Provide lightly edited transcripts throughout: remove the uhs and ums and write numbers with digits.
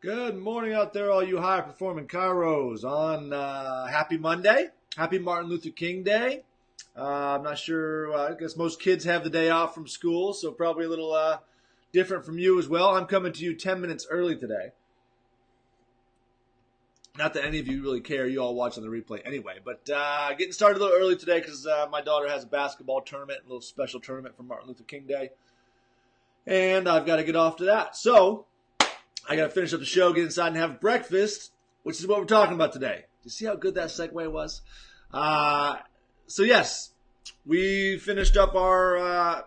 Good morning out there, all you high-performing Kairos on Happy Monday. Happy Martin Luther King Day. I'm not sure. I guess most kids have the day off from school, so probably a little different from you as well. I'm coming to you 10 minutes early today. Not that any of you really care. You all watch on the replay anyway. But getting started a little early today because my daughter has a basketball tournament, a little special tournament for Martin Luther King Day. And I've got to get off to that. So I got to finish up the show, get inside, and have breakfast, which is what we're talking about today. Do you see how good that segue was? So yes, we finished up our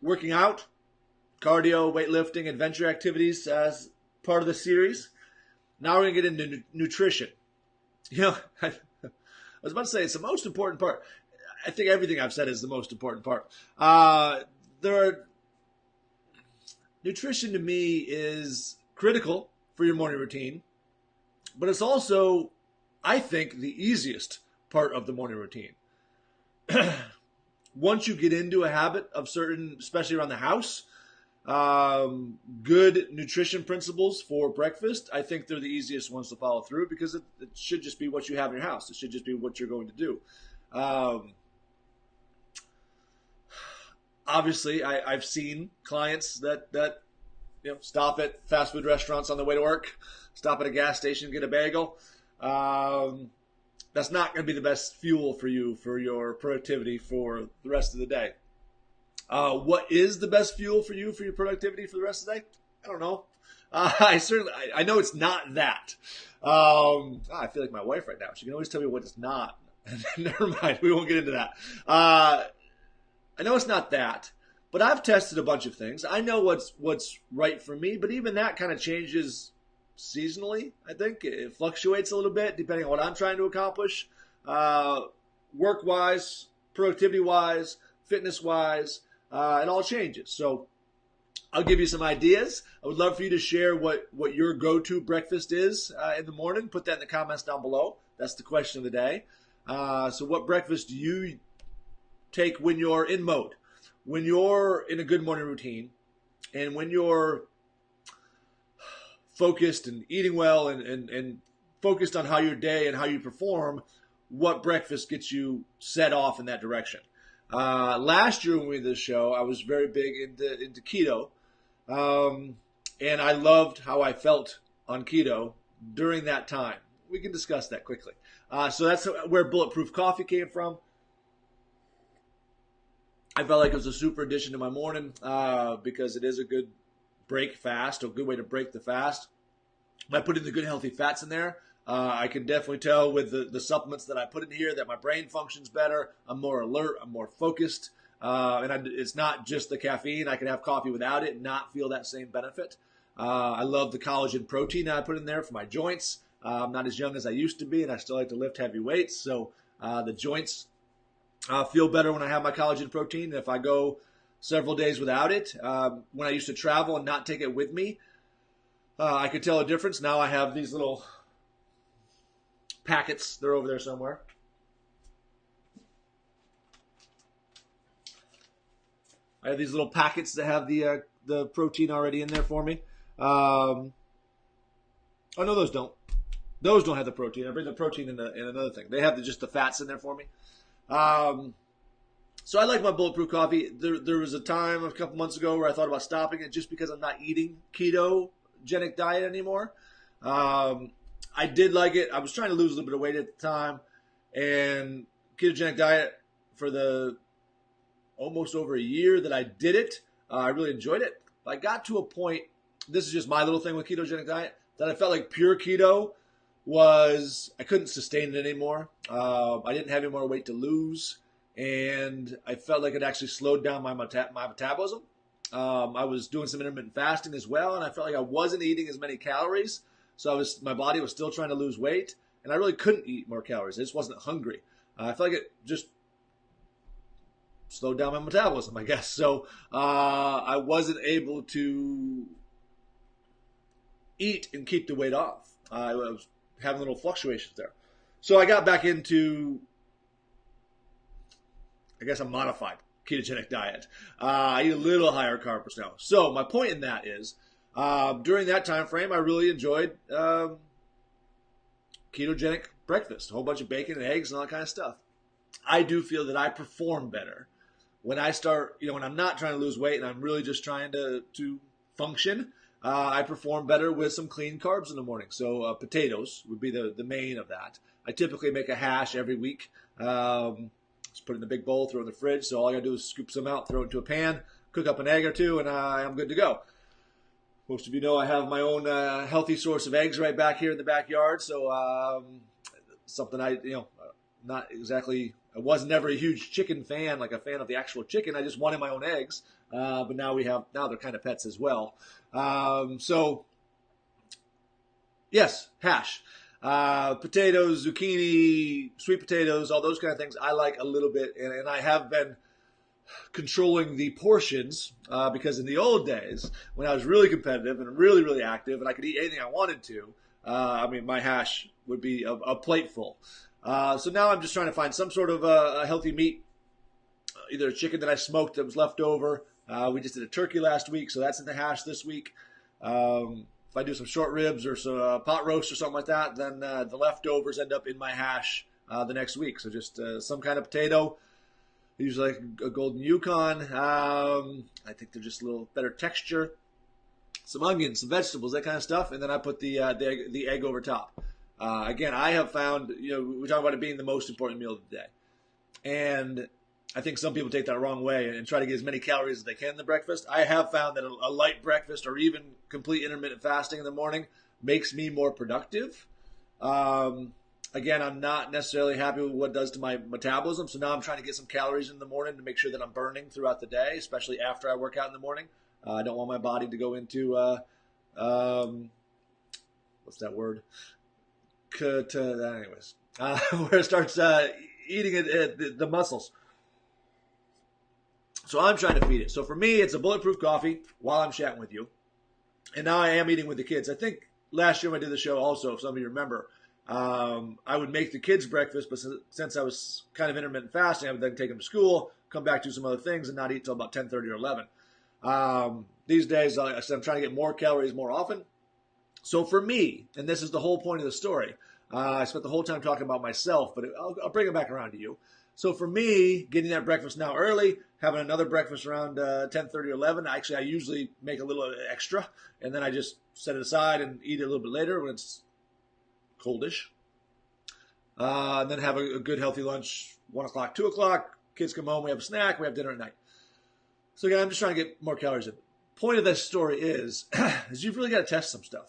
working out, cardio, weightlifting, adventure activities as part of the series. Now we're going to get into nutrition. You know, I was about to say it's the most important part. I think everything I've said is the most important part. Nutrition to me is critical for your morning routine, but it's also, I think, the easiest part of the morning routine. Once you get into a habit of certain, especially around the house, good nutrition principles for breakfast, I think they're the easiest ones to follow through because it should just be what you have in your house. It should just be what you're going to do. Obviously, I've seen clients that stop at fast food restaurants on the way to work, stop at a gas station, get a bagel. That's not going to be the best fuel for you for your productivity for the rest of the day. What is the best fuel for you for your productivity for the rest of the day? I don't know. I know it's not that. I feel like my wife right now. She can always tell me what it's not. Never mind. We won't get into that. I know it's not that, but I've tested a bunch of things. I know what's right for me, but even that kind of changes seasonally, I think. It fluctuates a little bit depending on what I'm trying to accomplish, work-wise, productivity-wise, fitness-wise. It all changes. So I'll give you some ideas. I would love for you to share what your go-to breakfast is in the morning. Put that in the comments down below. That's the question of the day. So what breakfast do you take when you're in mode, when you're in a good morning routine, and when you're focused and eating well and focused on how your day and how you perform, what breakfast gets you set off in that direction. Last year when we did this show, I was very big into keto, and I loved how I felt on keto during that time. We can discuss that quickly. So that's where Bulletproof Coffee came from. I felt like it was a super addition to my morning because it is a good break fast, a good way to break the fast. By putting the good healthy fats in there, I can definitely tell with the supplements that I put in here that my brain functions better. I'm more alert. I'm more focused. It's not just the caffeine. I can have coffee without it and not feel that same benefit. I love the collagen protein that I put in there for my joints. I'm not as young as I used to be, and I still like to lift heavy weights. So the joints feel better when I have my collagen protein. If I go several days without it, when I used to travel and not take it with me, I could tell a difference. Now I have these little packets. They're over there somewhere. I have these little packets that have the protein already in there for me. Oh no, those don't. Those don't have the protein. I bring the protein in another thing. They have just the fats in there for me. So I like my Bulletproof Coffee. There was a time a couple months ago where I thought about stopping it just because I'm not eating ketogenic diet anymore. I did like it. I was trying to lose a little bit of weight at the time, and ketogenic diet for the almost over a year that I did it, I really enjoyed it. But I got to a point, this is just my little thing with ketogenic diet, that I felt like pure keto I couldn't sustain it anymore. I didn't have any more weight to lose, and I felt like it actually slowed down my metabolism. I was doing some intermittent fasting as well, and I felt like I wasn't eating as many calories. So my body was still trying to lose weight, and I really couldn't eat more calories. I just wasn't hungry. I felt like it just slowed down my metabolism, I guess. So I wasn't able to eat and keep the weight off. I was having little fluctuations there. So I got back into, I guess, a modified ketogenic diet. I eat a little higher carbs now. So my point in that is During that time frame, I really enjoyed ketogenic breakfast, a whole bunch of bacon and eggs and all that kind of stuff. I do feel that I perform better when I start, when I'm not trying to lose weight and I'm really just trying to function. I perform better with some clean carbs in the morning. So potatoes would be the main of that. I typically make a hash every week. Just put it in a big bowl, throw it in the fridge. So all I got to do is scoop some out, throw it into a pan, cook up an egg or two, and I'm good to go. Most of you know I have my own healthy source of eggs right back here in the backyard. So something not exactly, I was never a huge chicken fan, like a fan of the actual chicken. I just wanted my own eggs. But now they're kind of pets as well. So yes, hash. Potatoes, zucchini, sweet potatoes, all those kind of things I like a little bit. And I have been controlling the portions because in the old days, when I was really competitive and really, really active and I could eat anything I wanted to, my hash would be a plate full. So now I'm just trying to find some sort of a healthy meat, either a chicken that I smoked that was left over. We just did a turkey last week, so that's in the hash this week. If I do some short ribs or some pot roast or something like that, then the leftovers end up in my hash the next week. So just some kind of potato, usually like a golden Yukon. I think they're just a little better texture. Some onions, some vegetables, that kind of stuff, and then I put the egg over top. Again, I have found, we talk about it being the most important meal of the day, and I think some people take that the wrong way and try to get as many calories as they can in the breakfast. I have found that a light breakfast or even complete intermittent fasting in the morning makes me more productive. Again, I'm not necessarily happy with what it does to my metabolism. So now I'm trying to get some calories in the morning to make sure that I'm burning throughout the day, especially after I work out in the morning. I don't want my body to go into, what's that word? Anyways, where it starts eating the muscles. So I'm trying to feed it. So for me, it's a bulletproof coffee while I'm chatting with you. And now I am eating with the kids. I think last year when I did the show also, if some of you remember, I would make the kids breakfast, but since I was kind of intermittent fasting, I would then take them to school, come back, do some other things, and not eat till about 10:30 or 11. These days, I'm trying to get more calories more often. So for me, and this is the whole point of the story, I spent the whole time talking about myself, but I'll bring it back around to you. So for me, getting that breakfast now early, having another breakfast around 10:30 or 11, actually I usually make a little extra, and then I just set it aside and eat it a little bit later when it's coldish. And then have a good healthy lunch, 1 o'clock, 2 o'clock. Kids come home, we have a snack, we have dinner at night. So again, I'm just trying to get more calories in. Point of this story is you've really got to test some stuff.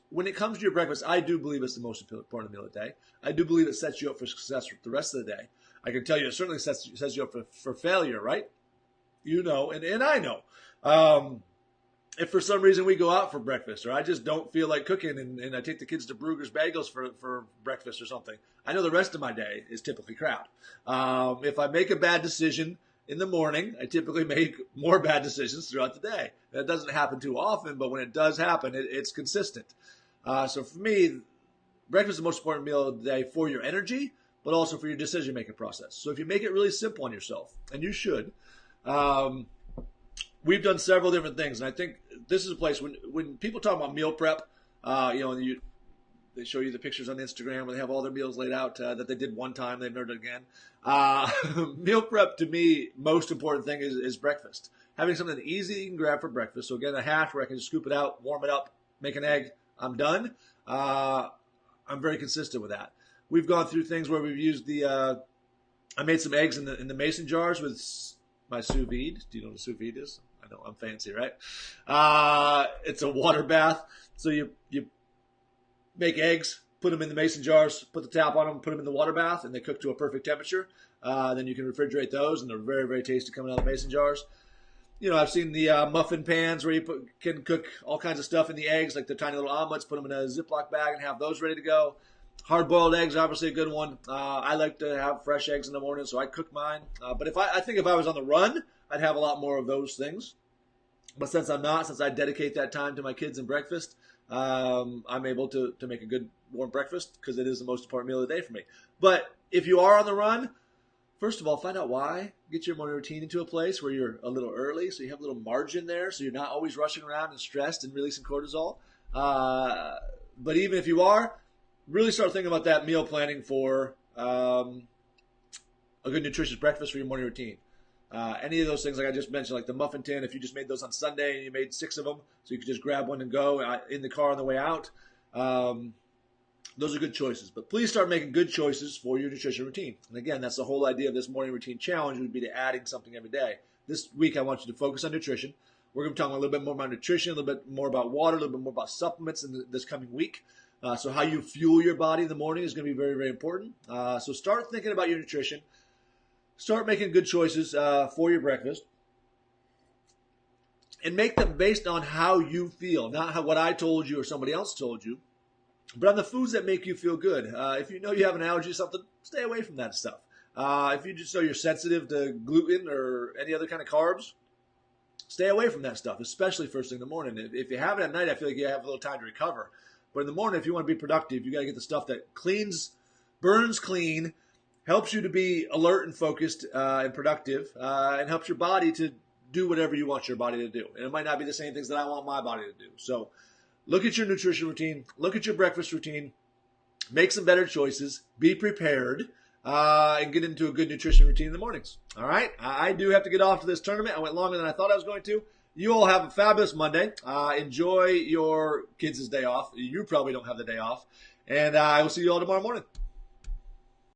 When it comes to your breakfast, I do believe it's the most important meal of the day. I do believe it sets you up for success for the rest of the day. I can tell you it certainly sets you up for failure, right? And I know. If for some reason we go out for breakfast or I just don't feel like cooking and I take the kids to Brugger's Bagels for breakfast or something, I know the rest of my day is typically crap. If I make a bad decision in the morning, I typically make more bad decisions throughout the day. That doesn't happen too often, but when it does happen, it's consistent. So for me, breakfast is the most important meal of the day for your energy, but also for your decision-making process. So if you make it really simple on yourself, and you should, we've done several different things, and I think this is a place when people talk about meal prep, they show you the pictures on Instagram where they have all their meals laid out that they did one time, they've never done again. Meal prep, to me, most important thing is breakfast. Having something easy you can grab for breakfast. So again, a hash where I can just scoop it out, warm it up, make an egg, I'm done. I'm very consistent with that. We've gone through things where we've used I made some eggs in the mason jars with my sous vide. Do you know what a sous vide is? I know, I'm fancy, right? It's a water bath. So you make eggs, put them in the mason jars, put the tap on them, put them in the water bath, and they cook to a perfect temperature. Then you can refrigerate those, and they're very, very tasty coming out of the mason jars. I've seen the muffin pans where you can cook all kinds of stuff in the eggs, like the tiny little omelets, put them in a Ziploc bag and have those ready to go. Hard-boiled eggs, obviously a good one. I like to have fresh eggs in the morning, so I cook mine. But I think if I was on the run, I'd have a lot more of those things. But since I'm not, since I dedicate that time to my kids and breakfast, I'm able to make a good warm breakfast because it is the most important meal of the day for me. But if you are on the run, first of all, find out why. Get your morning routine into a place where you're a little early, so you have a little margin there, so you're not always rushing around and stressed and releasing cortisol. But even if you are, really start thinking about that meal planning for a good nutritious breakfast for your morning routine. Any of those things, like I just mentioned, like the muffin tin, if you just made those on Sunday and you made 6 of them, so you could just grab one and go in the car on the way out, those are good choices. But please start making good choices for your nutrition routine. And again, that's the whole idea of this morning routine challenge, would be to adding something every day. This week, I want you to focus on nutrition. We're going to be talking a little bit more about nutrition, a little bit more about water, a little bit more about supplements in this coming week. So how you fuel your body in the morning is going to be very, very important. So start thinking about your nutrition. Start making good choices for your breakfast. And make them based on how you feel, not what I told you or somebody else told you, but on the foods that make you feel good. If you know you have an allergy to something, stay away from that stuff. If you just know you're sensitive to gluten or any other kind of carbs, stay away from that stuff, especially first thing in the morning. If you have it at night, I feel like you have a little time to recover. But in the morning, if you want to be productive, you got to get the stuff that cleans, burns clean, helps you to be alert and focused and productive, and helps your body to do whatever you want your body to do. And it might not be the same things that I want my body to do. So look at your nutrition routine, look at your breakfast routine, make some better choices, be prepared, and get into a good nutrition routine in the mornings. All right? I do have to get off to this tournament. I went longer than I thought I was going to. You all have a fabulous Monday. Enjoy your kids' day off. You probably don't have the day off. And I will see you all tomorrow morning.